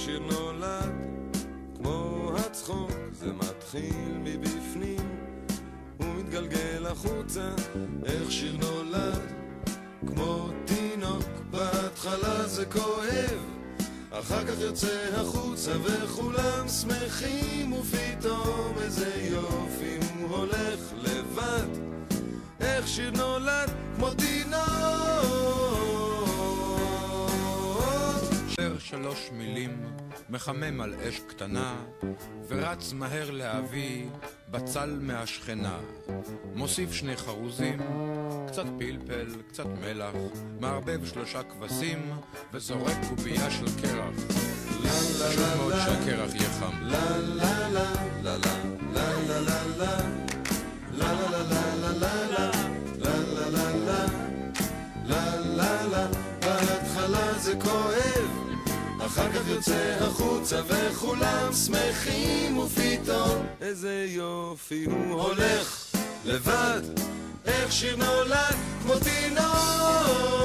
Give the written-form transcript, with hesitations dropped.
שיר נולד כמו הצחוק, זה מתחיל מבפנים ומתגלגל החוצה. איך שיר נולד כמו תינוק, בהתחלה זה כואב, אחר כך יוצא החוצה וכולם שמחים, ופתאום איזה יופי הוא הולך לבד. איך שיר נולד כמו תינוק. שר 3 מילים, מחמם על אש קטנה, ורץ מהר להביא בצל מהשכנה. מוסיף 2 חרוזים, קצת פלפל, קצת מלח, מערבב 3 כבשים, וזורק קובייה של קרח. חשוב מאוד שהקרח יהיה חם. לה לה לה לה לה לה לה לה לה לה לה לה לה לה לה. בהתחלה זה כואב, אחר כך יוצא החוצה וכולם שמחים, ופתאום איזה יופי הוא הולך לבד. איך שיר נולד כמו תינוק.